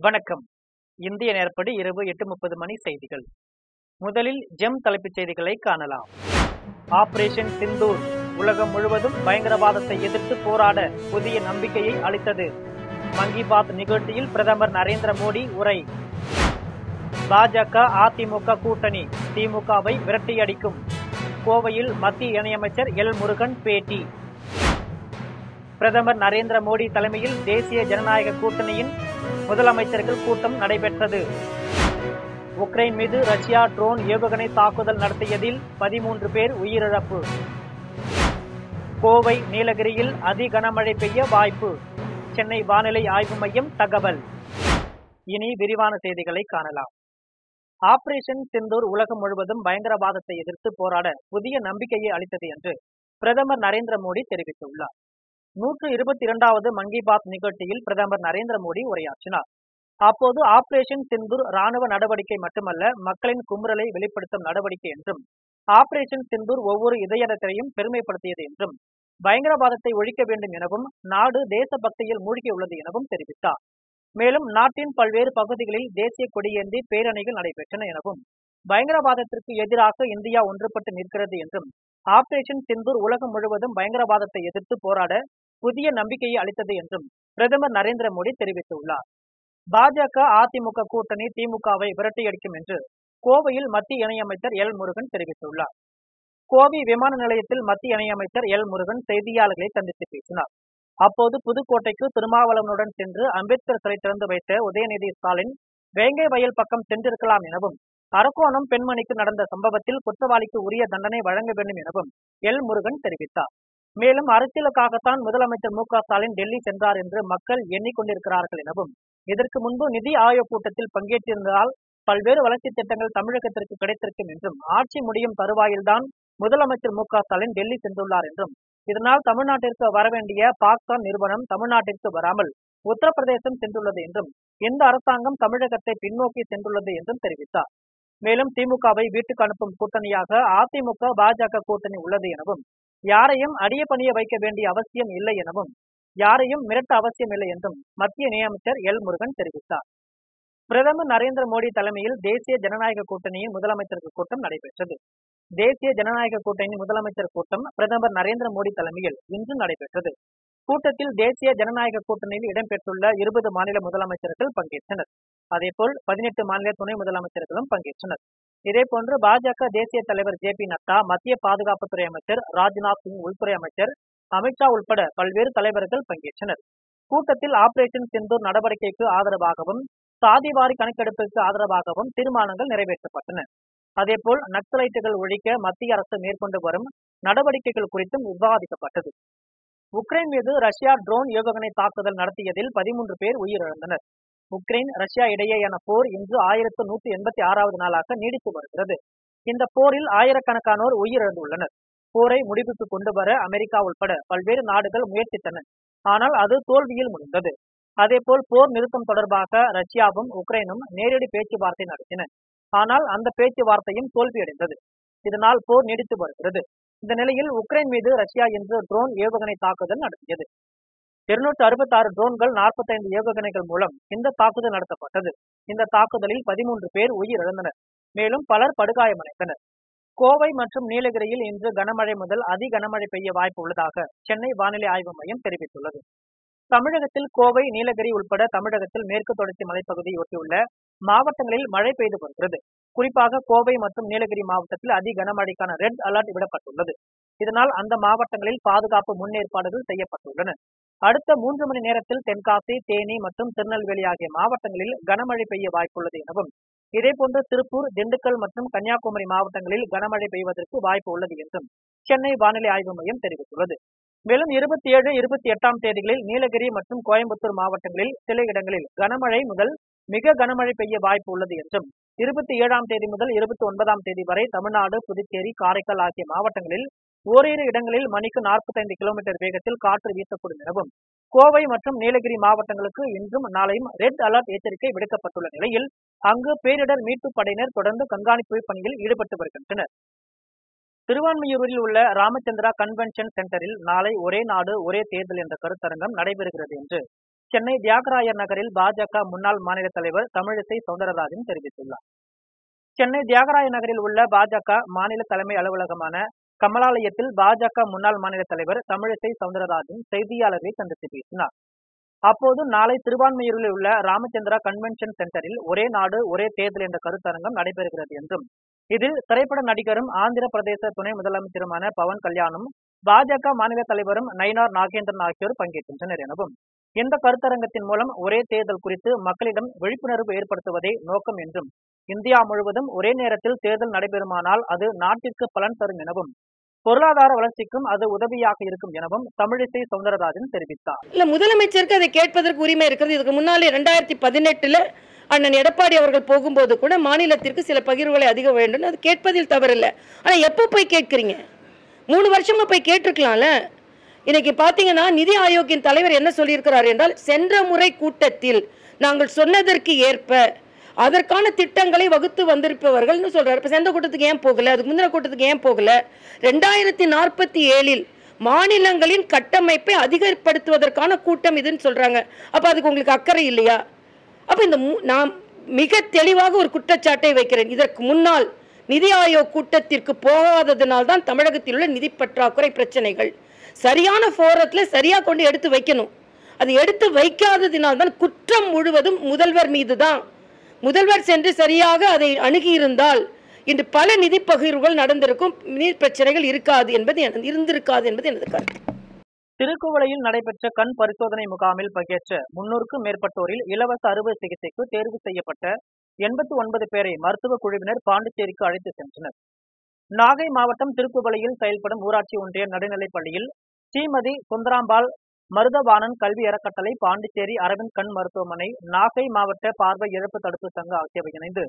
வணக்கம். இந்திய நேரப்படி இரவு 8:30 மணி செய்திகள். முதலில் ஜெம் தலைப்புச் செய்திகளை காணலாம். ஆபரேஷன் சிந்தூர் உலகம் முழுவதும் பயங்கரவாதத்தை எதிர்த்து போராட புதிய நம்பிக்கையை அளித்தது. மன் கி பாத் நிகழ்ச்சியில் பிரதமர் நரேந்திர மோடி உரை. பாஜக அதிமுக கூட்டணி திமுகவை விரட்டியடிக்கும். கோவையில் மத்திய இணையமைச்சர் எல் முருகன் பேட்டி. பிரதமர் நரேந்திர மோடி தலைமையில் தேசிய ஜனநாயக கூட்டணியின் முதலமைச்சர்கள் கூட்டம் நடைபெற்றது. உக்ரைன் மீது ரஷ்யா ட்ரோன் ஏவுகணை தாக்குதல் நடத்தியதில் 13 பேர் உயிரிழப்பு. கோவை நீலகிரியில் அதி கனமழை பெய்ய வாய்ப்பு. சென்னை வானிலை ஆய்வு மையம் தகவல். இனி விரிவான செய்திகளை காணலாம். ஆபரேஷன் சிந்தூர் உலகம் முழுவதும் பயங்கரவாதத்தை எதிர்த்து போராட புதிய நம்பிக்கையை அளித்தது என்று பிரதமர் நரேந்திர மோடி தெரிவித்துள்ளார். 122வது மன் கி பாத் நிகழ்ச்சியில் பிரதமர் நரேந்திர மோடி உரையாற்றினார். அப்போது ஆபரேஷன் சிந்தூர் ராணுவ நடவடிக்கை மட்டுமல்ல, மக்களின் குமுறலை வெளிப்படுத்தும் நடவடிக்கை என்றும், ஆபரேஷன் சிந்தூர் ஒவ்வொரு இதயத்தையும் பெருமைப்படுத்தியது என்றும், பயங்கரவாதத்தை ஒழிக்க வேண்டும் எனவும், நாடு தேசபக்தியில் மூழ்கியுள்ளது எனவும் தெரிவித்தார். மேலும் நாட்டின் பல்வேறு பகுதிகளில் தேசிய கொடியேந்தி பேரணிகள் நடைபெற்றன எனவும், பயங்கரவாதத்திற்கு எதிராக இந்தியா ஒன்றுபட்டு நிற்கிறது என்றும், ஆபரேஷன் சிந்தூர் உலகம் முழுவதும் பயங்கரவாதத்தை எதிர்த்து போராட புதிய நம்பிக்கையை அளித்தது என்றும் பிரதமர் நரேந்திர மோடி தெரிவித்துள்ளார். பாஜக அதிமுக கூட்டணி திமுகவை விரட்டியடிக்கும் என்று கோவையில் மத்திய இணையமைச்சர் எல் முருகன் தெரிவித்துள்ளார். கோவை விமான நிலையத்தில் மத்திய இணையமைச்சர் எல் முருகன் செய்தியாளர்களை சந்தித்து பேசினார். அப்போது புதுக்கோட்டைக்கு திருமாவளவனுடன் சென்று அம்பேத்கர் சிலை திறந்து வைத்த உதயநிதி ஸ்டாலின் வேங்கை வயல் பக்கம் சென்றிருக்கலாம் எனவும், அரக்கோணம் பெண்மணிக்கு நடந்த சம்பவத்தில் குற்றவாளிக்கு உரிய தண்டனை வழங்க வேண்டும் எனவும் எல் முருகன் தெரிவித்தார். மேலும் அரசியலுக்காகத்தான் முதலமைச்சர் மு க ஸ்டாலின் டெல்லி சென்றார் என்று மக்கள் எண்ணிக்கொண்டிருக்கிறார்கள் எனவும், இதற்கு முன்பு நிதி ஆயோக் கூட்டத்தில் பங்கேற்றிருந்தால் பல்வேறு வளர்ச்சி திட்டங்கள் தமிழகத்திற்கு கிடைத்திருக்கும் என்றும், ஆட்சி முடியும் தருவாயில்தான் முதலமைச்சர் மு க ஸ்டாலின் டெல்லி சென்றுள்ளார் என்றும், இதனால் தமிழ்நாட்டிற்கு வரவேண்டிய பாக்ஸ்கான் நிறுவனம் தமிழ்நாட்டிற்கு வராமல் உத்தரப்பிரதேசம் சென்றுள்ளது என்றும், இந்த அரசாங்கம் தமிழகத்தை பின்னோக்கி சென்றுள்ளது என்றும் தெரிவித்தார். மேலும் திமுகவை வீட்டுக்கு அனுப்பும் கூட்டணியாக அதிமுக பாஜக கூட்டணி உள்ளது எனவும், யாரையும் அடிய பணிய வைக்க வேண்டிய அவசியம் இல்லை எனவும், யாரையும் மிரட்ட அவசியம் இல்லை என்றும் மத்திய இணையமைச்சர் எல் முருகன் தெரிவித்தார். பிரதமர் நரேந்திர மோடி தலைமையில் தேசிய ஜனநாயக கூட்டணியின் முதலமைச்சர்கள் கூட்டம் நடைபெற்றது. தேசிய ஜனநாயக கூட்டணியின் முதலமைச்சர் கூட்டம் பிரதமர் நரேந்திர மோடி தலைமையில் இன்று நடைபெற்றது. கூட்டத்தில் தேசிய ஜனநாயக கூட்டணியில் இடம்பெற்றுள்ள 20 மாநில முதலமைச்சர்கள் பங்கேற்றனர். அதேபோல் 18 மாநில துணை முதலமைச்சர்களும் பங்கேற்றனர். இதேபோன்று பாஜக தேசிய தலைவர் ஜே பி நட்டா, மத்திய பாதுகாப்புத்துறை அமைச்சர் ராஜ்நாத் சிங், உள்துறை அமைச்சர் அமித்ஷா உள்பட பல்வேறு தலைவர்கள் பங்கேற்றனர். கூட்டத்தில் ஆபரேஷன் சிந்தூர் நடவடிக்கைக்கு ஆதரவாகவும், சாதிவாரி கணக்கெடுப்பிற்கு ஆதரவாகவும் தீர்மானங்கள் நிறைவேற்றப்பட்டன. அதேபோல் நக்சலைட்டுகள் ஒழிக்க மத்திய அரசு மேற்கொண்டு வரும் நடவடிக்கைகள் குறித்தும் விவாதிக்கப்பட்டது. உக்ரைன் மீது ரஷ்யா ட்ரோன் ஏவுகணை தாக்குதல் நடத்தியதில் 13 பேர் உயிரிழந்தனர். உக்ரைன் ரஷ்யா இடையேயான போர் இன்று 1186வது நாளாக நீடித்து வருகிறது. இந்த போரில் ஆயிரக்கணக்கானோர் உயிரிழந்துள்ளனர். போரை முடிவுக்கு கொண்டு வர அமெரிக்கா உட்பட பல்வேறு நாடுகள் முயற்சித்தன. ஆனால் அது தோல்வியில் முடிந்தது. அதேபோல் போர் நிறுத்தம் தொடர்பாக ரஷ்யாவும் உக்ரைனும் நேரடி பேச்சுவார்த்தை நடத்தின. ஆனால் அந்த பேச்சுவார்த்தையும் தோல்வியடைந்தது. இதனால் போர் நீடித்து வருகிறது. இந்த நிலையில் உக்ரைன் மீது ரஷ்யா இன்று ட்ரோன் ஏவுகணை தாக்குதல் நடத்தியது. 266 ட்ரோன்கள், 45 ஏவுகணைகள் மூலம் இந்த தாக்குதல் நடத்தப்பட்டது. இந்த தாக்குதலில் 13 பேர் உயிரிழந்தனர். மேலும் பலர் படுகாயமடைந்தனர். கோவை மற்றும் நீலகிரியில் இன்று கனமழை முதல் அதி கனமழை பெய்ய வாய்ப்பு உள்ளதாக சென்னை வானிலை ஆய்வு மையம் தெரிவித்துள்ளது. தமிழகத்தில் கோவை, நீலகிரி உட்பட தமிழகத்தில் மேற்கு தொடர்ச்சி மலைப்பகுதியை ஒட்டியுள்ள மாவட்டங்களில் மழை பெய்து வருகிறது. குறிப்பாக கோவை மற்றும் நீலகிரி மாவட்டத்தில் அதி கனமழைக்கான ரெட் அலர்ட் விடப்பட்டுள்ளது. இதனால் அந்த மாவட்டங்களில் பாதுகாப்பு முன்னேற்பாடுகள் செய்யப்பட்டுள்ளன. அடுத்த 3 மணி நேரத்தில் தென்காசி, தேனி மற்றும் திருநெல்வேலி ஆகிய மாவட்டங்களில் கனமழை பெய்ய வாய்ப்புள்ளது எனவும், இதேபோன்று திருப்பூர், திண்டுக்கல் மற்றும் கன்னியாகுமரி மாவட்டங்களில் கனமழை பெய்வதற்கு வாய்ப்பு உள்ளது என்றும் சென்னை வானிலை ஆய்வு மையம் தெரிவித்துள்ளது. மேலும் 27, 28ஆம் தேதிகளில் நீலகிரி மற்றும் கோயம்புத்தூர் மாவட்டங்களில் சில இடங்களில் கனமழை முதல் மிக கனமழை பெய்ய வாய்ப்பு உள்ளது என்றும், 27ஆம் தேதி முதல் 29ஆம் தேதி வரை தமிழ்நாடு, புதுச்சேரி, காரைக்கால் ஆகிய மாவட்டங்களில் ஓரிரு இடங்களில் மணிக்கு 45 கிலோமீட்டர் வேகத்தில் காற்று வீசக்கூடும் எனவும், கோவை மற்றும் நீலகிரி மாவட்டங்களுக்கு இன்றும் நாளையும் ரெட் அலர்ட் எச்சரிக்கை விடுக்கப்பட்டுள்ள நிலையில் அங்கு பேரிடர் மீட்பு படையினர் தொடர்ந்து கண்காணிப்பு பணியில் ஈடுபட்டு வருகின்றனர். திருவான்மியூரில் உள்ள ராமச்சந்திரா கன்வென்ஷன் சென்டரில் நாளை ஒரே நாடு ஒரே தேர்தல் என்ற கருத்தரங்கம் நடைபெறுகிறது என்று சென்னை தியாகராயர் நகரில் பாஜக முன்னாள் மாநில தலைவர் தமிழிசை சவுந்தரராஜன் தெரிவித்துள்ளார். சென்னை தியாகராயர் நகரில் உள்ள பாஜக மாநில தலைமை அலுவலகமான கமலாலயத்தில் பாஜக முன்னாள் மாநில தலைவர் தமிழிசை சவுந்தரராஜன் செய்தியாளர்களை சந்தித்து பேசினார். அப்போது நாளை திருவான்மையூரில் உள்ள ராமச்சந்திரா கன்வென்ஷன் சென்டரில் ஒரே நாடு ஒரே தேர்தல் என்ற கருத்தரங்கம் நடைபெறுகிறது என்றும், இதில் திரைப்பட நடிகரும் ஆந்திர பிரதேச துணை முதலமைச்சருமான பவன் கல்யாணும், பாஜக மாநில தலைவரும் நயினார் நாகேந்திரன் ஆகியோர் பங்கேற்கின்றனர் எனவும், இந்த கருத்தரங்கத்தின் மூலம் ஒரே தேர்தல் குறித்து மக்களிடம் விழிப்புணர்வு ஏற்படுத்துவதே நோக்கம் என்றும், இந்தியா முழுவதும் ஒரே நேரத்தில் தேர்தல் நடைபெறுமானால் அது நாட்டிற்கு பலன் தரும் எனவும், பொருளாதார வளர்ச்சிக்கும் அது உதவியாக இருக்கும் எனவும் தமிழிசை சவுந்தரராஜன் தெரிவித்தார். இல்ல, முதலமைச்சருக்கு அதை கேட்பதற்கு உரிமை இருக்கிறது. இதுக்கு முன்னாலே 2018 அண்ணன் எடப்பாடி அவர்கள் போகும்போது கூட மாநிலத்திற்கு சில பகிர்வுகளை அதிகம் வேண்டும், அது கேட்பதில் தவறில்லை. ஆனா எப்போ போய் கேட்கிறீங்க? 3 வருஷமா போய் கேட்டிருக்கலாம்ல. இன்னைக்கு பாத்தீங்கன்னா நிதி ஆயோக்கின் தலைவர் என்ன சொல்லியிருக்கிறார் என்றால், சென்ற முறை கூட்டத்தில் நாங்கள் சொன்னதற்கு ஏற்ப அதற்கான திட்டங்களை வகுத்து வந்திருப்பவர்கள்னு சொல்றாரு. இப்ப சென்ற கூட்டத்துக்கு ஏன் போகல? அதுக்கு முந்தின கூட்டத்துக்கு ஏன் போகல? 2047 மாநிலங்களின் கட்டமைப்பை அதிகப்படுத்துவதற்கான கூட்டம் இதுன்னு சொல்றாங்க. அப்ப அதுக்கு உங்களுக்கு அக்கறை இல்லையா? அப்ப இந்த நான் மிக தெளிவாக ஒரு குற்றச்சாட்டை வைக்கிறேன். இதற்கு முன்னால் நிதி ஆயோக் கூட்டத்திற்கு போகாததனால் தான் தமிழகத்தில் உள்ள நிதி பற்றாக்குறை பிரச்சனைகள். சரியான ஃபோரத்தில் சரியா கொண்டு எடுத்து வைக்கணும். அது எடுத்து வைக்காததினால் தான் குற்றம் முழுவதும் முதல்வர் மீது தான். முதல்வர் சென்று சரியாக அதை அணுகியிருந்தால் இன்று பல நிதி பகிர்வுகள் நடந்திருக்கும், நீர் பிரச்சனைகள் இருந்திருக்காது என்பது எனது கருத்து. திருக்குவளையில் நடைபெற்ற கண் பரிசோதனை முகாமில் பங்கேற்ற 300க்கும் மேற்பட்டோரில் இலவச அறுவை சிகிச்சைக்கு தேர்வு செய்யப்பட்ட 89 பேரை மருத்துவ குழுவினர் பாண்டிச்சேரிக்கு அழைத்து சென்றனர். நாகை மாவட்டம் திருக்குவளையில் செயல்படும் ஊராட்சி ஒன்றிய நடுநிலைப் பள்ளியில் ஸ்ரீமதி சுந்தராம்பாள் மருதவாணன் கல்வி அறக்கட்டளை, பாண்டிச்சேரி அரவிந்த் கண் மருத்துவமனை, நாகை மாவட்ட பார்வை இழப்பு தடுப்பு சங்கம் ஆகியவை இணைந்து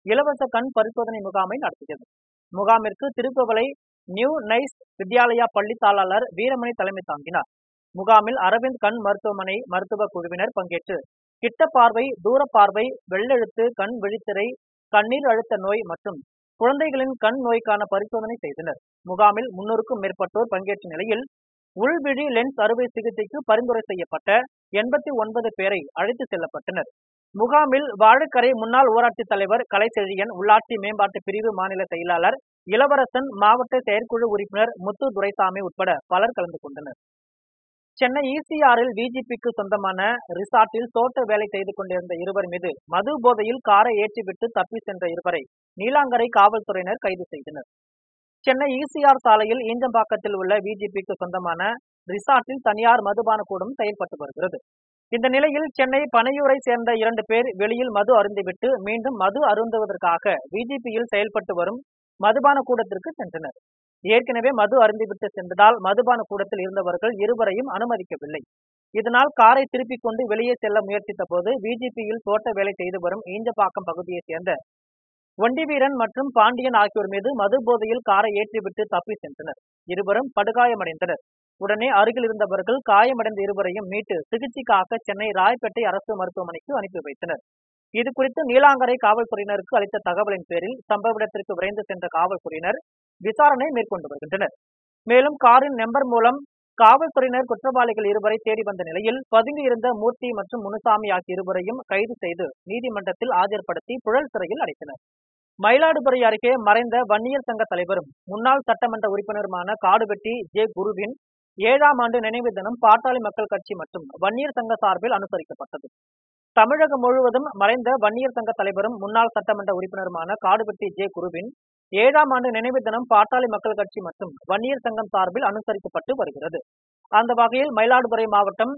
இலவச கண் பரிசோதனை முகாமை நடத்தியது. முகாமிற்கு திருக்குவளை நியூ நைஸ் வித்யாலயா பள்ளி தாளாளர் வீரமணி தலைமை தாங்கினார். முகாமில் அரவிந்த் கண் மருத்துவமனை மருத்துவ குழுவினர் பங்கேற்று கிட்ட பார்வை, தூர பார்வை, வெள்ளெழுத்து, கண் விழித்திரை, கண்ணீர் அழுத்த நோய் மற்றும் குழந்தைகளின் கண் நோய்க்கான பரிசோதனை செய்தனர். முகாமில் 300க்கும் மேற்பட்டோர் பங்கேற்ற நிலையில் உள்விழி லென்ஸ் அறுவை சிகிச்சைக்கு பரிந்துரை செய்யப்பட்ட 89 பேரை அழைத்து செல்லப்பட்டனர். முகாமில் வாழைக்கரை முன்னாள் ஊராட்சி தலைவர் கலைச்செழியன், உள்ளாட்சி மேம்பாட்டு பிரிவு மாநில செயலாளர் இளவரசன், மாவட்ட செயற்குழு உறுப்பினர் முத்து துரைசாமி உட்பட பலர் கலந்து கொண்டனர். சென்னை ECRல் VGPக்கு சொந்தமான ரிசார்ட்டில் தோட்ட வேலை செய்து கொண்டிருந்த இருவர் மீது மது போதையில் காரை ஏற்றிவிட்டு தப்பி சென்ற இருவரை நீலாங்கரை காவல்துறையினர் கைது செய்தனர். சென்னை ECR சாலையில் ஈஞ்சம்பாக்கத்தில் உள்ள VGPக்கு சொந்தமான ரிசார்ட்டில் தனியார் மதுபான கூடம் செயல்பட்டு வருகிறது. இந்த நிலையில் சென்னை பனையூரை சேர்ந்த 2 பேர் வெளியில் மது அருந்திவிட்டு மீண்டும் மது அருந்துவதற்காக VGPயில் செயல்பட்டு வரும் மதுபான கூடத்திற்கு சென்றனர். ஏற்கனவே மது அருந்திவிட்டு சென்றதால் மதுபான கூடத்தில் இருந்தவர்கள் இருவரையும் அனுமதிக்கவில்லை. இதனால் காரை திருப்பிக் கொண்டு வெளியே செல்ல முயற்சித்த போது VGPயில் தோட்ட வேலை செய்து வரும் ஈஞ்சப்பாக்கம் பகுதியைச் சேர்ந்த ஒண்டிவீரன் மற்றும் பாண்டியன் ஆகியோர் மீது மது போதையில் காரை ஏற்றிவிட்டு தப்பி சென்றனர். இருவரும் படுகாயமடைந்தனர். உடனே அருகில் இருந்தவர்கள் காயமடைந்த இருவரையும் மீட்டு சிகிச்சைக்காக சென்னை ராயப்பேட்டை அரசு மருத்துவமனைக்கு அனுப்பி வைத்தனர். இது குறித்து நீலாங்கரை காவல்துறையினருக்கு அளித்த தகவலின் பேரில் சம்பவ இடத்திற்கு விரைந்து சென்ற காவல்துறையினர் விசாரணை மேற்கொண்டு வருகின்றனர். மேலும் காரின் நம்பர் மூலம் காவல்துறையினர் குற்றவாளிகள் இருவரை தேடி வந்த நிலையில் பதுங்கி இருந்த மூர்த்தி மற்றும் முனுசாமி ஆகிய இருவரையும் கைது செய்து நீதிமன்றத்தில் ஆஜர்படுத்தி புழல் சிறையில் அடைத்தனர். மயிலாடுதுறை அருகே மறைந்த வன்னியர் சங்க தலைவரும் முன்னாள் சட்டமன்ற உறுப்பினருமான காடுவெட்டி ஜே குருவின் 7ஆம் ஆண்டு நினைவு தினம் பாட்டாளி மக்கள் கட்சி மற்றும் வன்னியர் சங்க சார்பில் அனுசரிக்கப்பட்டது. தமிழகம் முழுவதும் மறைந்த வன்னியர் சங்க தலைவரும் முன்னாள் சட்டமன்ற உறுப்பினருமான காடுவெட்டி ஜே குருவின் 7ஆம் ஆண்டு நினைவு தினம் பாட்டாளி மக்கள் கட்சி மற்றும் வன்னியர் சங்கம் சார்பில் அனுசரிக்கப்பட்டு வருகிறது. அந்த வகையில் மயிலாடுதுறை மாவட்டம்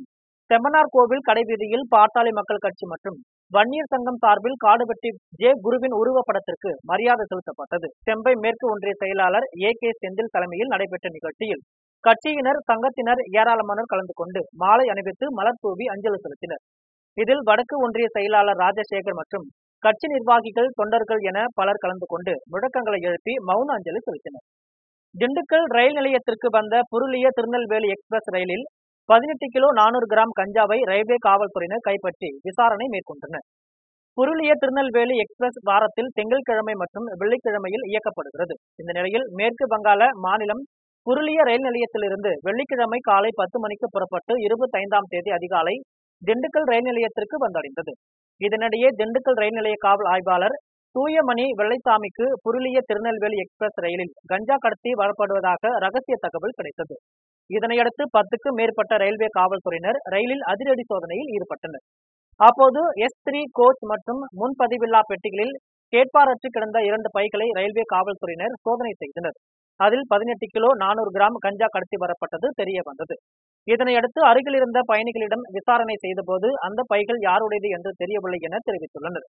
செம்மனார் கோவில் கடைவீதியில் பாட்டாளி மக்கள் கட்சி மற்றும் வன்னியர் சங்கம் சார்பில் காடுவெட்டி ஜே குருவின் உருவப்படத்திற்கு மரியாதை செலுத்தப்பட்டது. செம்பை மேற்கு ஒன்றிய செயலாளர் AK செந்தில் தலைமையில் நடைபெற்ற நிகழ்ச்சியில் கட்சியினர், சங்கத்தினர் ஏராளமானோர் கலந்து கொண்டு மாலை அணிவித்து மலர் தூவி அஞ்சலி செலுத்தினர். இதில் வடக்கு ஒன்றிய செயலாளர் ராஜசேகர் மற்றும் கட்சி நிர்வாகிகள், தொண்டர்கள் என பலர் கலந்து கொண்டு முழக்கங்களை எழுப்பி மௌன அஞ்சலி செலுத்தினர். திண்டுக்கல் ரயில் நிலையத்திற்கு வந்த புருளிய திருநெல்வேலி எக்ஸ்பிரஸ் ரயிலில் 18 கிலோ 400 கிராம் கஞ்சாவை ரயில்வே காவல்துறையினர் கைப்பற்றி விசாரணை மேற்கொண்டனர். புருளிய திருநெல்வேலி எக்ஸ்பிரஸ் வாரத்தில் திங்கட்கிழமை மற்றும் வெள்ளிக்கிழமையில் இயக்கப்படுகிறது. இந்த நிலையில் மேற்கு வங்காள மாநிலம் புருளிய ரயில் நிலையத்திலிருந்து வெள்ளிக்கிழமை காலை 10 மணிக்கு புறப்பட்டு 25ஆம் தேதி அதிகாலை திண்டுக்கல் ரயில் நிலையத்திற்கு வந்தடைந்தது. இதனிடையே திண்டுக்கல் ரயில் நிலைய காவல் ஆய்வாளர் தூயமணி வெள்ளைசாமிக்கு புருளிய திருநெல்வேலி எக்ஸ்பிரஸ் ரயிலில் கஞ்சா கடத்தி வரப்படுவதாக ரகசிய தகவல் கிடைத்தது. இதனையடுத்து 10க்கும் மேற்பட்ட ரயில்வே காவல்துறையினர் ரயிலில் அதிரடி சோதனையில் ஈடுபட்டனர். அப்போது S3 கோச் மற்றும் முன்பதிவில்லா பெட்டிகளில் கேட்பாரற்று கிடந்த 2 பைகளை ரயில்வே காவல்துறையினர் சோதனை செய்தனர். அதில் 18 கிலோ 400 கிராம் கஞ்சா கடத்தி வரப்பட்டது தெரிய வந்தது. இதனையடுத்து அருகில் இருந்த பயணிகளிடம் விசாரணை செய்தபோது அந்த பைகள் யாருடையது என்று தெரியவில்லை என தெரிவித்துள்ளனர்.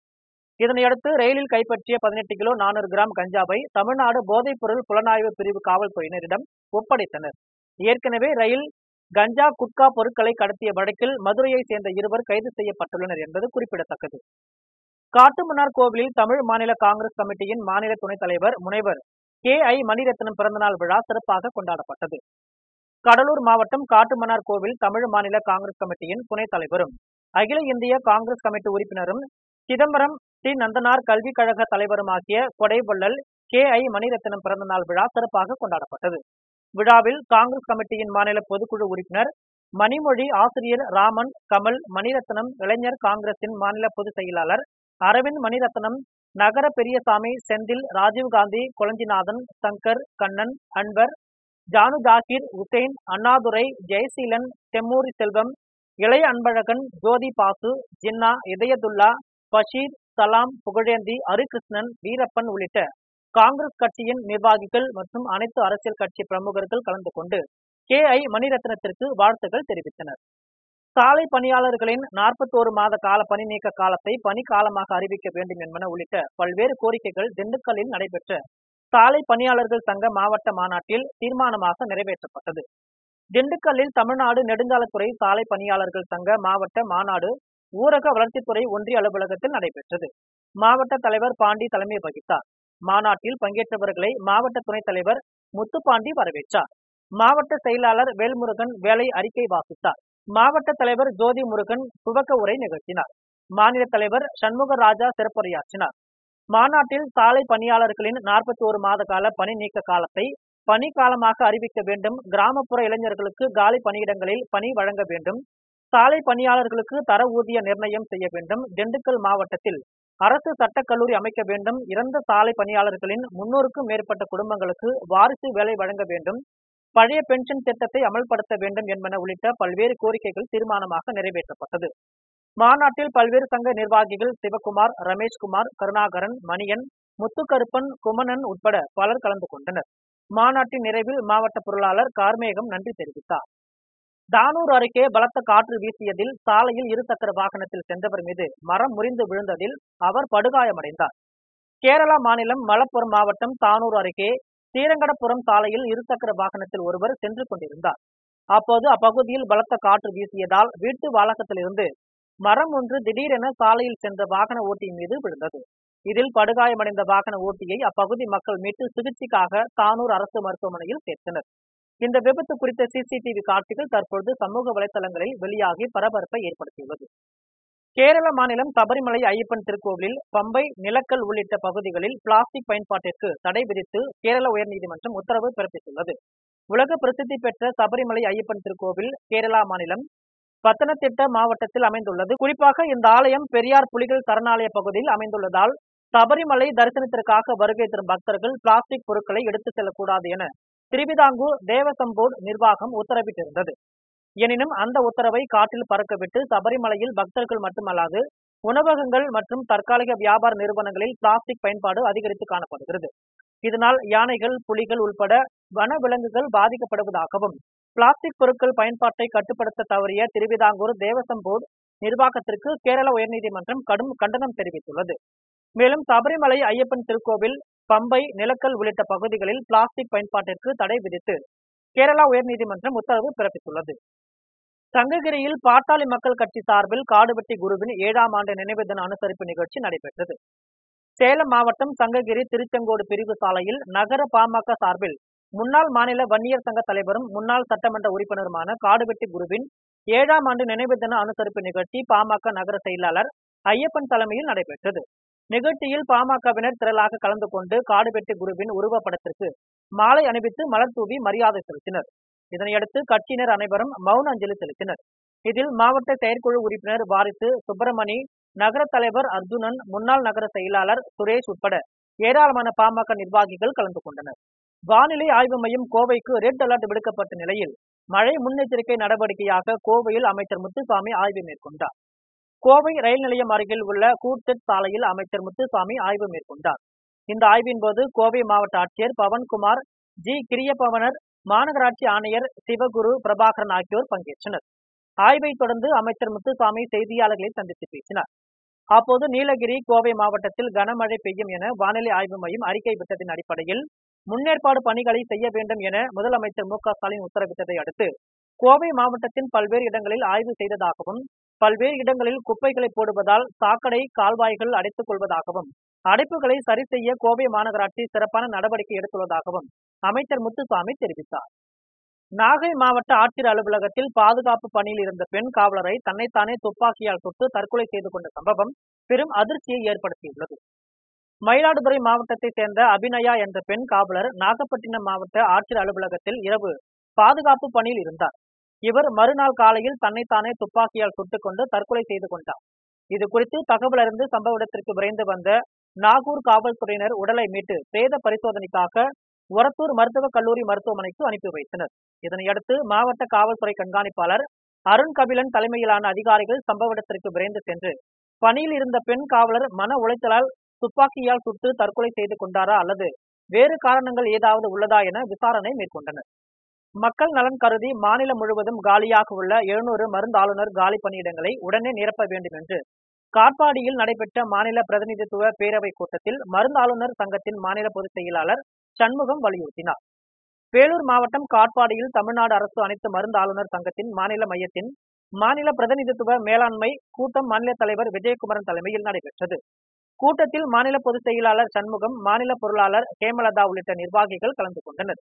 இதனையடுத்து ரயிலில் கைப்பற்றிய 18 கிலோ 400 கிராம் கஞ்சாவை தமிழ்நாடு போதைப்பொருள் புலனாய்வு பிரிவு காவல்துறையினரிடம் ஒப்படைத்தனர். ஏற்கனவே ரயில் கஞ்சா குட்கா பொருட்களை கடத்திய வழக்கில் மதுரையை சேர்ந்த 2 கைது செய்யப்பட்டுள்ளனர் என்பது குறிப்பிடத்தக்கது. காட்டுமன்னார் கோவிலில் தமிழ் மாநில காங்கிரஸ் கமிட்டியின் மாநில துணைத் தலைவர் முனைவர் KI மணிரத்னம் பிறந்தநாள் விழா சிறப்பாக கொண்டாடப்பட்டது. கடலூர் மாவட்டம் காட்டுமன்னார் கோவில் தமிழ் மாநில காங்கிரஸ் கமிட்டியின் துணைத் தலைவரும் அகில இந்திய காங்கிரஸ் கமிட்டி உறுப்பினரும் சிதம்பரம் சி நந்தனார் கல்விக் கழக தலைவருமாகிய கொடைவள்ளல் KI மணிரத்னம் பிறந்தநாள் விழா சிறப்பாக கொண்டாடப்பட்டது. விழாவில் காங்கிரஸ் கமிட்டியின் மாநில பொதுக்குழு உறுப்பினர் மணிமொழி, ஆசிரியர் ராமன், கமல், மணிரத்னம், இளைஞர் காங்கிரசின் மாநில பொதுச் செயலாளர் அரவிந்த் மணிரத்னம், நகர பெரியசாமி, செந்தில், ராஜீவ்காந்தி, கொளஞ்சிநாதன், சங்கர், கண்ணன், அன்வர், ஜானு ஜாகிர், உசேன், அண்ணாதுரை, ஜெயசீலன், தெம்மூரி செல்வம், இளைய அன்பழகன், ஜோதி பாசு, ஜின்னா, இதயதுல்லா, பஷீர், சலாம், புகழேந்தி, ஹரிகிருஷ்ணன், வீரப்பன் உள்ளிட்ட காங்கிரஸ் கட்சியின் நிர்வாகிகள் மற்றும் அனைத்து அரசியல் கட்சி பிரமுகர்கள் கலந்து கொண்டு KI மணிரத்னத்திற்கு வாழ்த்துக்கள் தெரிவித்தனர். சாலை பணியாளர்களின் 41 மாத கால பணி நீக்க காலத்தை பணிக்காலமாக அறிவிக்க வேண்டும் என்பன உள்ளிட்ட பல்வேறு கோரிக்கைகள் திண்டுக்கல்லில் நடைபெற்ற சாலை பணியாளர்கள் சங்க மாவட்ட மாநாட்டில் தீர்மானமாக நிறைவேற்றப்பட்டது. திண்டுக்கல்லில் தமிழ்நாடு நெடுஞ்சாலைத்துறை சாலை பணியாளர்கள் சங்க மாவட்ட மாநாடு ஊரக வளர்ச்சித்துறை ஒன்றிய அலுவலகத்தில் நடைபெற்றது. மாவட்ட தலைவர் பாண்டி தலைமை வகித்தார். மாநாட்டில் பங்கேற்றவர்களை மாவட்ட துணைத் தலைவர் முத்துப்பாண்டி வரவேற்றார். மாவட்ட செயலாளர் வேல்முருகன் வேலை அறிக்கை வாசித்தார். மாவட்ட தலைவர் ஜோதி முருகன் துவக்க உரை நிகழ்த்தினார். மாநில தலைவர் சண்முகராஜா சிறப்புரையாற்றினார். மாநாட்டில் சாலை பணியாளர்களின் 41 மாத கால பணி நீக்க காலத்தை பணிக்காலமாக அறிவிக்க வேண்டும், கிராமப்புற இளைஞர்களுக்கு காலி பணியிடங்களில் பணி வழங்க வேண்டும், சாலை பணியாளர்களுக்கு தர ஊதிய நிர்ணயம் செய்ய வேண்டும், திண்டுக்கல் மாவட்டத்தில் அரசு சட்டக்கல்லூரி அமைக்க வேண்டும், இறந்த சாலை பணியாளர்களின் 300க்கும் மேற்பட்ட குடும்பங்களுக்கு வாரிசு வேலை வழங்க வேண்டும், பழைய பென்ஷன் திட்டத்தை அமல்படுத்த வேண்டும் என்பன உள்ளிட்ட பல்வேறு கோரிக்கைகள் தீர்மானமாக நிறைவேற்றப்பட்டது. மாநாட்டில் பல்வேறு சங்க நிர்வாகிகள் சிவகுமார், ரமேஷ்குமார், கருணாகரன், மணியன், முத்துக்கருப்பன், குமணன் உட்பட பலர் கலந்து கொண்டனர். மாநாட்டின் நிறைவில் மாவட்ட பொருளாளர் கார்மேகம் நன்றி தெரிவித்தார். தானூர் அருகே பலத்த காற்று வீசியதில் சாலையில் இருசக்கர வாகனத்தில் சென்றவர் மீது மரம் முறிந்து விழுந்ததில் அவர் படுகாயமடைந்தார். கேரளா மாநிலம் மலப்புரம் மாவட்டம் தானூர் அருகே ஸ்ரீரங்கடபுரம் சாலையில் இருசக்கர வாகனத்தில் ஒருவர் சென்று கொண்டிருந்தார். அப்போது அப்பகுதியில் பலத்த காற்று வீசியதால் வீட்டு வளாகத்திலிருந்து மரம் ஒன்று திடீரென சாலையில் சென்ற வாகன ஓட்டியின் மீது விழுந்தது. இதில் படுகாயமடைந்த வாகன ஓட்டியை அப்பகுதி மக்கள் மீட்டு சிகிச்சைக்காக தானூர் அரசு மருத்துவமனையில் சேர்த்தனர். இந்த விபத்து குறித்த CCTV காட்சிகள் தற்பொழுது சமூக வலைதளங்களில் வெளியாகி பரபரப்பை ஏற்படுத்தியுள்ளது. கேரள மாநிலம் சபரிமலை ஐயப்பன் திருக்கோவிலில் பம்பை, நிலக்கல் உள்ளிட்ட பகுதிகளில் பிளாஸ்டிக் பயன்பாட்டிற்கு தடை விதித்து கேரள உயர்நீதிமன்றம் உத்தரவு பிறப்பித்துள்ளது. உலக பிரசித்தி பெற்ற சபரிமலை ஐயப்பன் திருக்கோவில் கேரளா மாநிலம் பத்தனத்திட்ட மாவட்டத்தில் அமைந்துள்ளது. குறிப்பாக இந்த ஆலயம் பெரியார் புலிகள் சரணாலய பகுதியில் அமைந்துள்ளதால் சபரிமலை தரிசனத்திற்காக வருகை தரும் பக்தர்கள் பிளாஸ்டிக் பொருட்களை எடுத்துச் செல்லக்கூடாது என திருவிதாங்கூர் தேவசம் போர்டு நிர்வாகம் உத்தரவிட்டிருந்தது. எனினும் அந்த உத்தரவை காற்றில் பறக்கவிட்டு சபரிமலையில் பக்தர்கள் மட்டுமல்லாது உணவகங்கள் மற்றும் தற்காலிக வியாபார நிறுவனங்களில் பிளாஸ்டிக் பயன்பாடு அதிகரித்து காணப்படுகிறது. இதனால் யானைகள், புலிகள் உள்பட வன விலங்குகள் பாதிக்கப்படுவதாகவும் பிளாஸ்டிக் பொருட்கள் பயன்பாட்டை கட்டுப்படுத்த தவறிய திருவிதாங்கூர் தேவசம் போர்டு நிர்வாகத்திற்கு கேரள உயர்நீதிமன்றம் கடும் கண்டனம் தெரிவித்துள்ளது. மேலும் சபரிமலை ஐயப்பன் திருக்கோவில், பம்பை, நிலக்கல் உள்ளிட்ட பகுதிகளில் பிளாஸ்டிக் பயன்பாட்டிற்கு தடை விதித்து கேரளா உயர்நீதிமன்றம் உத்தரவு பிறப்பித்துள்ளது. சங்ககிரியில் பாட்டாளி மக்கள் கட்சி சார்பில் காடுவெட்டி குருவின் 7ஆம் ஆண்டு நினைவு தின அனுசரிப்பு நிகழ்ச்சி நடைபெற்றது. சேலம் மாவட்டம் சங்ககிரி திருச்செங்கோடு பிரிவு சாலையில் நகர பாமக சார்பில் முன்னாள் மாநில வன்னியர் சங்க தலைவரும் முன்னாள் சட்டமன்ற உறுப்பினருமான காடுவெட்டி குருவின் 7ஆம் ஆண்டு நினைவு தின அனுசரிப்பு நிகழ்ச்சி பாமக நகர செயலாளர் ஐயப்பன் தலைமையில் நடைபெற்றது. நிகழ்ச்சியில் பாமகவினர் திரளாக கலந்து கொண்டு காடுவெட்டி குருவின் உருவப்படத்திற்கு மாலை அணிவித்து மலர் தூவி மரியாதை செலுத்தினர். இதனையடுத்து கட்சியினர் அனைவரும் மௌன அஞ்சலி செலுத்தினர். இதில் மாவட்ட செயற்குழு உறுப்பினர் வாரிசு சுப்பிரமணி, நகர தலைவர் அர்ஜுனன், முன்னாள் நகர செயலாளர் சுரேஷ் உட்பட ஏராளமான பாமக நிர்வாகிகள் கலந்து கொண்டனர். வானிலை ஆய்வு மையம் கோவைக்கு ரெட் அலர்ட் விடுக்கப்பட்ட நிலையில் மழை முன்னெச்சரிக்கை நடவடிக்கையாக கோவையில் அமைச்சர் முத்துசாமி ஆய்வு மேற்கொண்டார். கோவை ரயில் நிலையம் அருகில் உள்ள கூட்செட் சாலையில் அமைச்சர் முத்துசாமி ஆய்வு மேற்கொண்டார். இந்த ஆய்வின் போது கோவை மாவட்ட ஆட்சியர் பவன்குமார், ஜி கிரியப்பவனர், மாநகராட்சி ஆணையர் சிவகுரு, பிரபாகரன் ஆகியோர் பங்கேற்றனர். ஆய்வை தொடர்ந்து அமைச்சர் முத்துசாமி செய்தியாளர்களை சந்தித்து பேசினார். அப்போது நீலகிரி, கோவை மாவட்டத்தில் கனமழை பெய்யும் என வானிலை ஆய்வு மையம் அறிக்கை விட்டதின் அடிப்படையில் முன்னேற்பாடு பணிகளை செய்ய வேண்டும் என முதலமைச்சர் மு.க.ஸ்டாலின் உத்தரவிட்டதை அடுத்து கோவை மாவட்டத்தின் பல்வேறு இடங்களில் ஆய்வு செய்ததாகவும், பல்வேறு இடங்களில் குப்பைகளை போடுவதால் சாக்கடை, கால்வாய்கள் அடைத்துக் கொள்வதாகவும், அடைப்புகளை சரி செய்ய கோவை மாநகராட்சி சிறப்பான நடவடிக்கை எடுத்துள்ளதாகவும் அமைச்சர் முத்துசாமி தெரிவித்தார். நாகை மாவட்ட ஆட்சியர் அலுவலகத்தில் பாதுகாப்பு பணியில் இருந்த பெண் காவலரை தன்னைத்தானே துப்பாக்கியால் சுட்டு தற்கொலை செய்து கொண்ட சம்பவம் பெரும் அதிர்ச்சியை ஏற்படுத்தியுள்ளது. மயிலாடுதுறை மாவட்டத்தை சேர்ந்த அபிநயா என்ற பெண் காவலர் நாகப்பட்டினம் மாவட்ட ஆட்சியர் அலுவலகத்தில் இரவு பாதுகாப்பு பணியில் இருந்தார். இவர் மறுநாள் காலையில் தன்னைத்தானே துப்பாக்கியால் சுட்டுக் கொண்டு தற்கொலை செய்து கொண்டார். இது குறித்து தகவல் அறிந்து சம்பவ இடத்திற்கு விரைந்து வந்த நாகூர் காவல்துறையினர் உடலை மீட்டு பிரேத பரிசோதனைக்காக ஒரத்தூர் மருத்துவக் கல்லூரி மருத்துவமனைக்கு அனுப்பி வைத்தனர். இதனையடுத்து மாவட்ட காவல்துறை கண்காணிப்பாளர் அருண் கபிலன் தலைமையிலான அதிகாரிகள் சம்பவ இடத்திற்கு விரைந்து சென்று பணியில் இருந்த பெண் காவலர் மன உளைச்சலால் துப்பாக்கியால் சுட்டு தற்கொலை செய்து கொண்டாரா அல்லது வேறு காரணங்கள் ஏதாவது உள்ளதா என விசாரணை மேற்கொண்டனர். மக்கள் நலன் கருதி மாநிலம் முழுவதும் காலியாக உள்ள 700 மருந்தாளுநர் காலி பணியிடங்களை உடனே நிரப்ப வேண்டும் என்று காட்பாடியில் நடைபெற்ற மாநில பிரதிநிதித்துவ பேரவை கூட்டத்தில் மருந்தாளுநர் சங்கத்தின் மாநில பொதுச் செயலாளர் சண்முகம் வலியுறுத்தினார். வேலூர் மாவட்டம் காட்பாடியில் தமிழ்நாடு அரசு அனைத்து மருந்தாளுநர் சங்கத்தின் மாநில மையத்தின் மாநில பிரதிநிதித்துவ மேலாண்மை கூட்டம் மாநில தலைவர் விஜயகுமரன் தலைமையில் நடைபெற்றது. கூட்டத்தில் மாநில பொதுச் செயலாளர் சண்முகம், மாநில பொருளாளர் ஹேமலதா உள்ளிட்ட நிர்வாகிகள் கலந்து கொண்டனர்.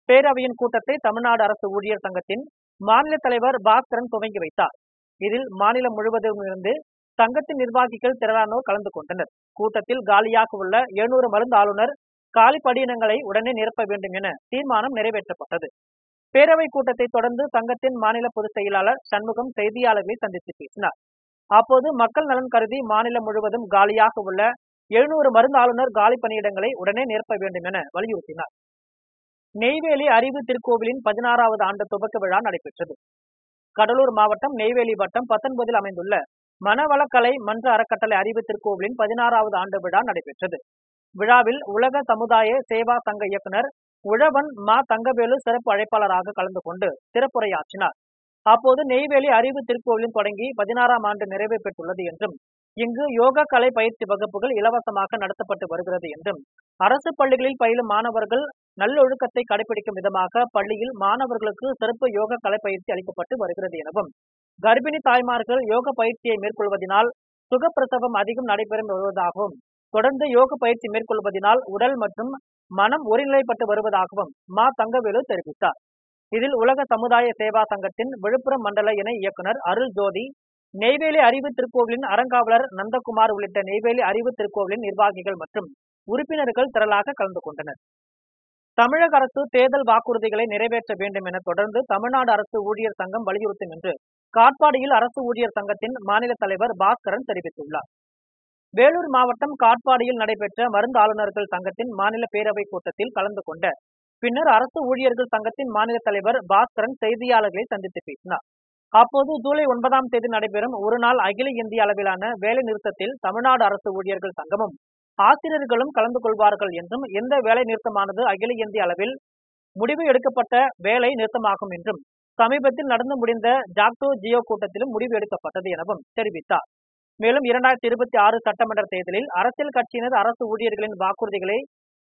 பேரவையின் கூட்டத்தை தமிழ்நாடு அரசு ஊழியர் சங்கத்தின் மாநில தலைவர் பாஸ்கரன் துவங்கி வைத்தார். இதில் மாநிலம் முழுவதும் இருந்து சங்கத்தின் நிர்வாகிகள் திரளானோர் கலந்து கொண்டனர். கூட்டத்தில் காலியாக உள்ள 700 மருந்தாளுநர் காலி பணியிடங்களை உடனே நிரப்ப வேண்டும் என தீர்மானம் நிறைவேற்றப்பட்டது. பேரவை கூட்டத்தை தொடர்ந்து சங்கத்தின் மாநில பொதுச் செயலாளர் சண்முகம் செய்தியாளர்களை சந்தித்து பேசினார். அப்போது மக்கள் நலன் கருதி மாநிலம் முழுவதும் காலியாக உள்ள 700 மருந்தாளுநர் காலி பணியிடங்களை உடனே நிரப்ப வேண்டும் என வலியுறுத்தினார். நெய்வேலி அறிவு திருக்கோவிலின் 16வது ஆண்டு துவக்க விழா நடைபெற்றது. கடலூர் மாவட்டம் நெய்வேலி வட்டம் 19 அமைந்துள்ள மனவளக்கலை மன்ற அறக்கட்டளை அறிவு திருக்கோவிலின் 16வது ஆண்டு விழா நடைபெற்றது. விழாவில் உலக சமுதாய சேவா சங்க இயக்குனர் உழவன் மா தங்கவேலு சிறப்பு அழைப்பாளராக கலந்து கொண்டு சிறப்புரையாற்றினார். அப்போது நெய்வேலி அறிவு திருக்கோவிலின் தொடங்கி 16ஆம் ஆண்டு நிறைவு பெற்றுள்ளது என்றும், இங்கு யோகா கலை பயிற்சி வகுப்புகள் இலவசமாக நடத்தப்பட்டு வருகிறது என்றும், அரசு பள்ளிகளில் பயிலும் மாணவர்கள் நல்லொழுக்கத்தை கடைபிடிக்கும் விதமாக பள்ளியில் மாணவர்களுக்கு சிறப்பு யோகா கலை பயிற்சி அளிக்கப்பட்டு வருகிறது எனவும், கர்ப்பிணி தாய்மார்கள் யோக பயிற்சியை மேற்கொள்வதனால் சுகப்பிரசவம் அதிகம் நடைபெறும் வருவதாகவும், தொடர்ந்து யோக பயிற்சி மேற்கொள்வதனால் உடல் மற்றும் மனம் ஒருநிலைப்பட்டு வருவதாகவும் மா தங்கவேலு தெரிவித்தார். இதில் உலக சமுதாய சேவா சங்கத்தின் விழுப்புரம் மண்டல இணை இயக்குனர் அருள் ஜோதி, நெய்வேலி அறிவு திருக்கோவிலின் அறங்காவலர் நந்தகுமார் உள்ளிட்ட நெய்வேலி அறிவு திருக்கோவிலின் நிர்வாகிகள் மற்றும் உறுப்பினர்கள் திரளாக கலந்து கொண்டனர். தமிழக அரசு தேர்தல் வாக்குறுதிகளை நிறைவேற்ற வேண்டும் என தொடர்ந்து தமிழ்நாடு அரசு ஊழியர் சங்கம் வலியுறுத்தும் என்று காட்பாடியில் அரசு ஊழியர் சங்கத்தின் மாநில தலைவர் பாஸ்கரன் தெரிவித்துள்ளார். வேலூர் மாவட்டம் காட்பாடியில் நடைபெற்ற மருந்தாளுநர்கள் சங்கத்தின் மாநில பேரவை கூட்டத்தில் கலந்து கொண்ட பின்னர் அரசு ஊழியர்கள் சங்கத்தின் மாநில தலைவர் பாஸ்கரன் செய்தியாளர்களை சந்தித்து பேசினார். அப்போது ஜூலை 9ஆம் தேதி நடைபெறும் ஒருநாள் அகில இந்திய அளவிலான வேலை நிறுத்தத்தில் தமிழ்நாடு அரசு ஊழியர்கள் சங்கமும் ஆசிரியர்களும் கலந்து கொள்வார்கள் என்றும், எந்த வேலை நிறுத்தமானது அகில இந்திய அளவில் முடிவு எடுக்கப்பட்ட வேலை நிறுத்தமாகும் என்றும், சமீபத்தில் நடந்து முடிந்த ஜாக்டோ ஜியோ கூட்டத்திலும் முடிவு எடுக்கப்பட்டது எனவும் தெரிவித்தார். மேலும் 2026 சட்டமன்ற தேர்தலில் அரசியல் கட்சியினர் அரசு ஊழியர்களின் வாக்குறுதிகளை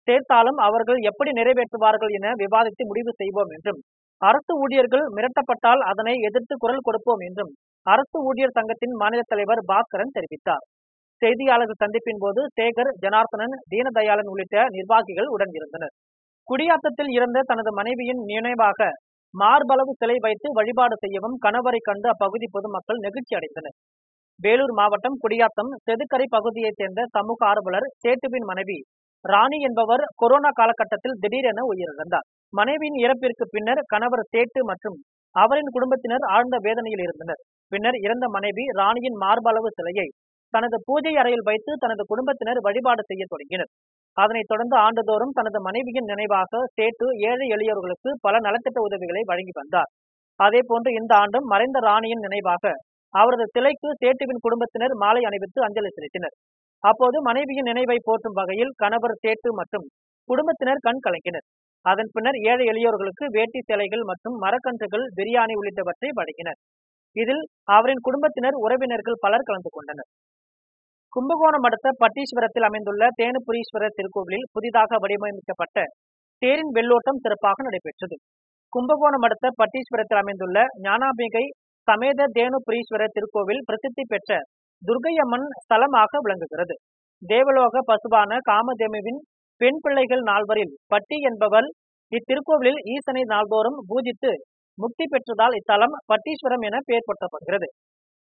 சேர்த்தாலும் அவர்கள் எப்படி நிறைவேற்றுவார்கள் என விவாதித்து முடிவு செய்வோம் என்றும், அரசு ஊழியர்கள் மிரட்டப்பட்டால் அதனை எதிர்த்து குரல் கொடுப்போம் என்றும் அரசு ஊழியர் சங்கத்தின் மாநில தலைவர் பாஸ்கரன் தெரிவித்தார். செய்தியாளர்கள் சந்திப்பின் போது சேகர், ஜனார்த்தனன், தீனதயாளன் உள்ளிட்ட நிர்வாகிகள் உடன் இருந்தனர். குடியாத்தத்தில் இறந்த தனது மனைவியின் நினைவாக மார்பளவு சிலை வைத்து வழிபாடு செய்யவும் கணவரை கண்டு அப்பகுதி பொதுமக்கள் நெகிழ்ச்சி அடைந்தனர். வேலூர் மாவட்டம் குடியாத்தம் செதுக்கரை பகுதியைச் சேர்ந்த சமூக ஆர்வலர் சேட்டுவின் மனைவி ராணி என்பவர் கொரோனா காலகட்டத்தில் திடீரென உயிரிழந்தார். மனைவியின் இறப்பிற்கு பின்னர் கணவர் சேட்டு மற்றும் அவரின் குடும்பத்தினர் ஆழ்ந்த வேதனையில் இருந்தனர். பின்னர் இறந்த மனைவி ராணியின் மார்பளவு சிலையை தனது பூஜை அறையில் வைத்து தனது குடும்பத்தினர் வழிபாடு செய்ய தொடங்கினர். அதனைத் தொடர்ந்து ஆண்டுதோறும் தனது மனைவியின் நினைவாக சேட்டு ஏழை எளியோர்களுக்கு பல நலத்திட்ட உதவிகளை வழங்கி வந்தார். அதே போன்று இந்த ஆண்டும் மறைந்த ராணியின் நினைவாக அவரது சிலைக்கு சேட்டுவின் குடும்பத்தினர் மாலை அணிவித்து அஞ்சலி செலுத்தினர். அப்போது மனைவியின் நினைவை போற்றும் வகையில் கணவர் சேட்டு மற்றும் குடும்பத்தினர் கண் கலங்கினர். அதன் பின்னர் ஏழை எளியோர்களுக்கு வேட்டி சேலைகள் மற்றும் மரக்கன்றுகள், பிரியாணி உள்ளிட்டவற்றை வழங்கினர். இதில் அவரின் குடும்பத்தினர், உறவினர்கள் பலர் கலந்து கொண்டனர். கும்பகோணம் அடுத்த பட்டீஸ்வரத்தில் அமைந்துள்ள தேனுபுரீஸ்வரர் திருக்கோவிலில் புதிதாக வடிவமைக்கப்பட்ட தேரின் வெள்ளோட்டம் சிறப்பாக நடைபெற்றது. கும்பகோணம் அடுத்த பட்டீஸ்வரத்தில் அமைந்துள்ள ஞானாம்பிகை சமேத தேனுபுரீஸ்வரர் திருக்கோவில் பிரசித்தி பெற்ற துர்க்கையம்மன் ஸ்தலமாக விளங்குகிறது. தேவலோக பசுவான காமதேனுவின் பெண் பிள்ளைகள் நால்வரில் பட்டி என்பவள் இத்திருக்கோவிலில் ஈசனை நாள்தோறும் பூஜித்து முக்தி பெற்றதால் இத்தலம் பட்டீஸ்வரம் என பெயர் போற்றப்படுகிறது.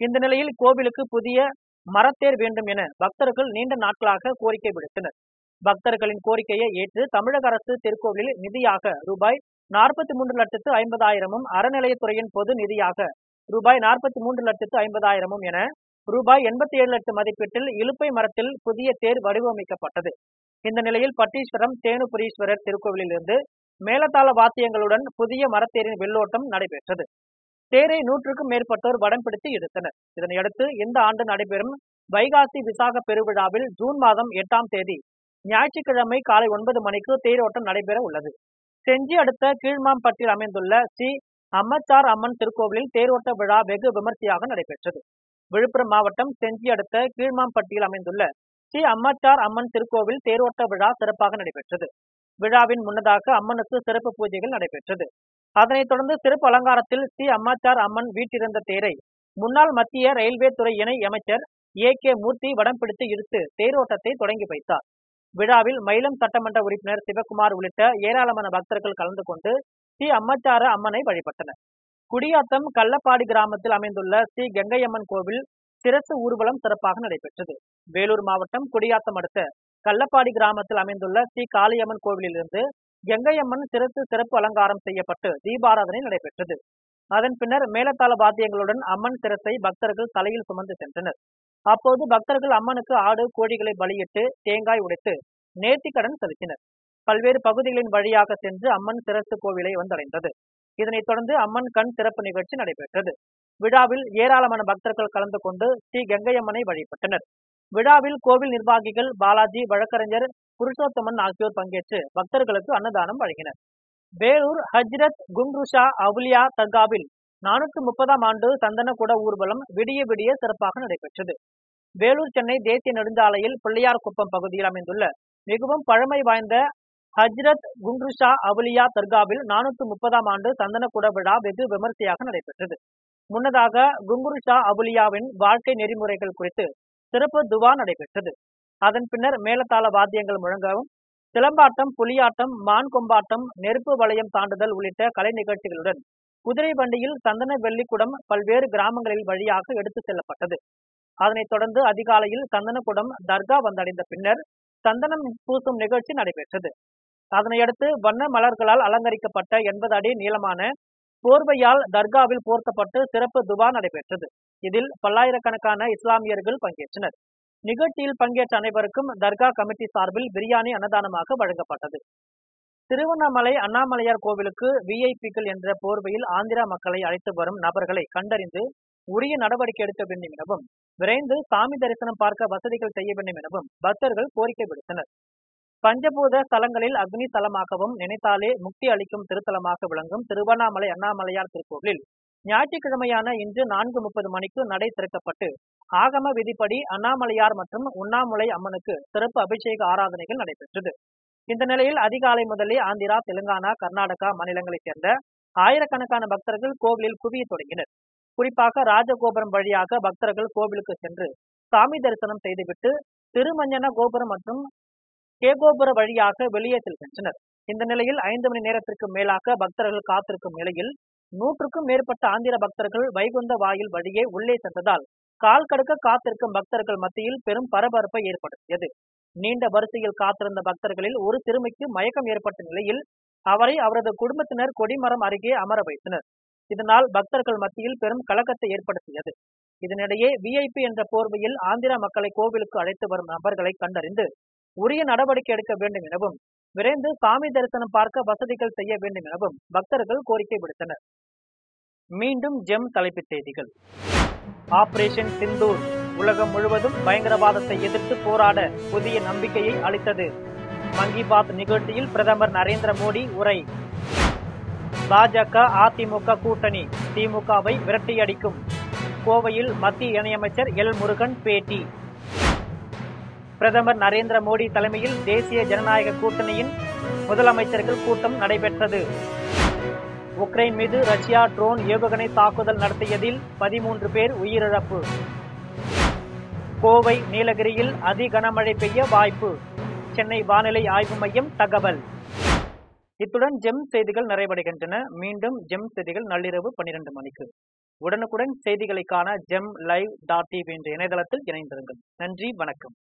இந்த நிலையில் கோவிலுக்கு புதிய மரத்தேர் வேண்டும் என பக்தர்கள் நீண்ட நாட்களாக கோரிக்கை விடுத்தனர். பக்தர்களின் கோரிக்கையை ஏற்று தமிழக அரசு திருக்கோவிலில் நிதியாக ரூபாய் 43,50,000 அறநிலையத்துறையின் பொது நிதியாக ரூபாய் 43,50,000 என ரூபாய் 87 லட்சம் மதிப்பீட்டில் இலுப்பை மரத்தில் புதிய தேர் வடிவமைக்கப்பட்டது. இந்த நிலையில் பட்டீஸ்வரம் தேனுபுரீஸ்வரர் திருக்கோவிலில் இருந்து மேலதாள வாத்தியங்களுடன் புதிய மரத்தேரின் வெள்ளோட்டம் நடைபெற்றது. தேரை 100க்கும் மேற்பட்டோர் வடம் பிடித்து இழுத்தனர். இதனையடுத்து இந்த ஆண்டு நடைபெறும் வைகாசி விசாக பெருவிழாவில் ஜூன் மாதம் 8ஆம் தேதி ஞாயிற்றுக்கிழமை காலை 9 மணிக்கு தேரோட்டம் நடைபெற உள்ளது. செஞ்சி அடுத்த கீழ்மாம்பட்டியில் அமைந்துள்ள ஸ்ரீ அம்மச்சார் அம்மன் திருக்கோவிலில் தேரோட்ட விழா வெகு விமர்சையாக நடைபெற்றது. விழுப்புரம் மாவட்டம் செஞ்சி அடுத்த கீழ்மாம்பட்டியில் அமைந்துள்ள ஸ்ரீ அம்மச்சார் அம்மன் திருக்கோவில் தேரோட்ட விழா சிறப்பாக நடைபெற்றது. விழாவின் முன்னதாக அம்மனுக்கு சிறப்பு பூஜைகள் நடைபெற்றது. அதனைத் தொடர்ந்து சிறப்பு அலங்காரத்தில் ஸ்ரீ அம்மாச்சார் அம்மன் வீட்டிருந்த தேரை முன்னாள் மத்திய ரயில்வே துறை இணை அமைச்சர் AK மூர்த்தி வடம் பிடித்து இழுத்து தேரோட்டத்தை தொடங்கி வைத்தார். விழாவில் மயிலம் சட்டமன்ற உறுப்பினர் சிவகுமார் உள்ளிட்ட ஏராளமான பக்தர்கள் கலந்து கொண்டு ஸ்ரீ அம்மச்சார அம்மனை வழிபட்டனர். குடியாத்தம் கள்ளப்பாடி கிராமத்தில் அமைந்துள்ள ஸ்ரீ கங்கையம்மன் கோவில் சிரசு ஊர்வலம் சிறப்பாக நடைபெற்றது. வேலூர் மாவட்டம் குடியாத்தம் அடுத்த கள்ளப்பாடி கிராமத்தில் அமைந்துள்ள ஸ்ரீ காளியம்மன் கோவிலிலிருந்து கங்கையம்மன் சிரசு சிறப்பு அலங்காரம் செய்யப்பட்டு தீபாராதனை நடைபெற்றது. அதன் பின்னர் மேலதாள வாத்தியங்களுடன் அம்மன் சிரசை பக்தர்கள் தலையில் சுமந்து சென்றனர். அப்போது பக்தர்கள் அம்மனுக்கு ஆடு, கோழிகளை பலியிட்டு தேங்காய் உடைத்து நேர்த்திக்கடன் செலுத்தினர். பல்வேறு பகுதிகளின் வழியாக சென்று அம்மன் சிரசு கோவிலை வந்தடைந்தது. இதனைத் தொடர்ந்து அம்மன் கண் திறப்பு நிகழ்ச்சி நடைபெற்றது. விழாவில் ஏராளமான பக்தர்கள் கலந்து கொண்டு ஸ்ரீ கங்கையம்மனை வழிபட்டனர். விழாவில் கோவில் நிர்வாகிகள் பாலாஜி, வழக்கறிஞர் புருஷோத்தமன் ஆகியோர் பங்கேற்று பக்தர்களுக்கு அன்னதானம் வழங்கினர். வேலூர் ஹஜ்ரத் கும்ருஷா அவுலியா தர்காவில் 430ஆம் ஆண்டு சந்தனக்குட ஊர்வலம் விடிய விடிய சிறப்பாக நடைபெற்றது. வேலூர் சென்னை தேசிய நெடுஞ்சாலையில் பிள்ளையார்குப்பம் பகுதியில் அமைந்துள்ள மிகவும் பழமை வாய்ந்த ஹஜ்ரத் கும்ருஷா அவுலியா தர்காவில் 430ஆம் ஆண்டு சந்தனக்குட விழா வெகு விமர்சையாக நடைபெற்றது. முன்னதாக கும்ருஷா அவுலியாவின் வாழ்க்கை நெறிமுறைகள் குறித்து சிறப்பு துவா நடைபெற்றது. அதன் பின்னர் மேலதாள வாத்தியங்கள் முழங்கவும் சிலம்பாட்டம், புலியாட்டம், மான் கொம்பாட்டம், நெருப்பு வளையம் தாண்டுதல் உள்ளிட்ட கலை நிகழ்ச்சிகளுடன் குதிரை வண்டியில் சந்தன வெள்ளிக்குடம் பல்வேறு கிராமங்களில் வழியாக எடுத்து செல்லப்பட்டது. அதனைத் தொடர்ந்து அதிகாலையில் சந்தனக்குடம் தர்கா வந்தடைந்த பின்னர் சந்தனம் பூசும் நிகழ்ச்சி நடைபெற்றது. அதனையடுத்து வண்ண மலர்களால் அலங்கரிக்கப்பட்ட 80 அடி நீளமான போர்வையால் தர்காவில் போர்த்தப்பட்டு சிறப்பு துவா நடைபெற்றது. இதில் பல்லாயிரக்கணக்கான இஸ்லாமியர்கள் பங்கேற்றனர். நிகழ்ச்சியில் பங்கேற்ற அனைவருக்கும் தர்கா கமிட்டி சார்பில் பிரியாணி அன்னதானமாக வழங்கப்பட்டது. திருவண்ணாமலை அண்ணாமலையார் கோவிலுக்கு விஐபிக்கள் என்ற போர்வையில் ஆந்திரா மக்களை அழைத்து வரும் நபர்களை கண்டறிந்து உரிய நடவடிக்கை எடுக்க வேண்டும் எனவும் விரைந்து சாமி தரிசனம் பார்க்க வசதிகள் செய்ய வேண்டும் எனவும் பக்தர்கள் கோரிக்கை விடுத்தனர். பஞ்சபூத ஸ்தலங்களில் அக்னி தலமாகவும் நினைத்தாலே முக்தி அளிக்கும் திருத்தலமாக விளங்கும் திருவண்ணாமலை அண்ணாமலையார் திருக்கோவிலில் ஞாயிற்றுக்கிழமையான இன்று 4:30 மணிக்கு நடை திறக்கப்பட்டு ஆகம விதிப்படி அண்ணாமலையார் மற்றும் உண்ணாமுலை அம்மனுக்கு சிறப்பு அபிஷேக ஆராதனைகள் நடைபெற்றது. இந்த நிலையில் அதிகாலை முதலே ஆந்திரா, தெலுங்கானா, கர்நாடகா மாநிலங்களைச் சேர்ந்த ஆயிரக்கணக்கான பக்தர்கள் கோவிலில் குவிய தொடங்கினர். குறிப்பாக ராஜகோபுரம் வழியாக பக்தர்கள் கோவிலுக்கு சென்று சாமி தரிசனம் செய்துவிட்டு திருமஞ்சன கோபுரம் மற்றும் கேகோபுர வழியாக வெளியே செல்கின்றனர். இந்த நிலையில் 5 மணி நேரத்திற்கு மேலாக பக்தர்கள் காத்திருக்கும் நிலையில் 100க்கும் மேற்பட்ட ஆந்திர பக்தர்கள் வைகுந்த வாயில் வழியே உள்ளே சென்றதால் கால் கடுக்க காத்திருக்கும் பக்தர்கள் மத்தியில் பெரும் பரபரப்பை ஏற்படுத்தியது. நீண்ட வரிசையில் காத்திருந்த பக்தர்களில் ஒரு சிறுமிக்கு மயக்கம் ஏற்பட்ட நிலையில் அவரை அவரது குடும்பத்தினர் கொடிமரம் அருகே அமர வைத்தனர். இதனால் பக்தர்கள் மத்தியில் பெரும் கலக்கத்தை ஏற்படுத்தியது. இதனிடையே விஐபி என்ற போர்வையில் ஆந்திரா மக்களை கோவிலுக்கு அழைத்து வரும் நபர்களை கண்டறிந்து உரிய நடவடிக்கை எடுக்க வேண்டும் எனவும், விரைந்து சாமி தரிசனம் பார்க்க வசதிகள் செய்ய வேண்டும் எனவும் பக்தர்கள் கோரிக்கை விடுத்தனர். மீண்டும் ஜெம் தலைப்புச் செய்திகள். ஆபரேஷன் சிந்தூர் உலகம் முழுவதும் பயங்கரவாதத்தை எதிர்த்து போராட புதிய நம்பிக்கையை அளித்தது. மன் கி பாத் நிகழ்ச்சியில் பிரதமர் நரேந்திர மோடி உரை. பாஜக அதிமுக கூட்டணி திமுகவை விரட்டியடிக்கும். கோவையில் மத்திய இணையமைச்சர் எல் முருகன் பேட்டி. பிரதமர் நரேந்திர மோடி தலைமையில் தேசிய ஜனநாயக கூட்டணியின் முதலமைச்சர்கள் கூட்டம் நடைபெற்றது. உக்ரைன் மீது ரஷ்யா ட்ரோன் ஏவுகணை தாக்குதல் நடத்தியதில் 13 பேர் உயிரிழப்பு. கோவை நீலகிரியில் அதி கனமழை பெய்ய வாய்ப்பு. சென்னை வானிலை ஆய்வு மையம் தகவல். இத்துடன் ஜெம் செய்திகள் நிறைவடைகின்றன. மீண்டும் ஜெம் செய்திகள் நள்ளிரவு 12 மணிக்கு. உடனுக்குடன் செய்திகளை காண GemLive.tv என்ற இணையதளத்தில் இணைந்திருங்கள். நன்றி, வணக்கம்.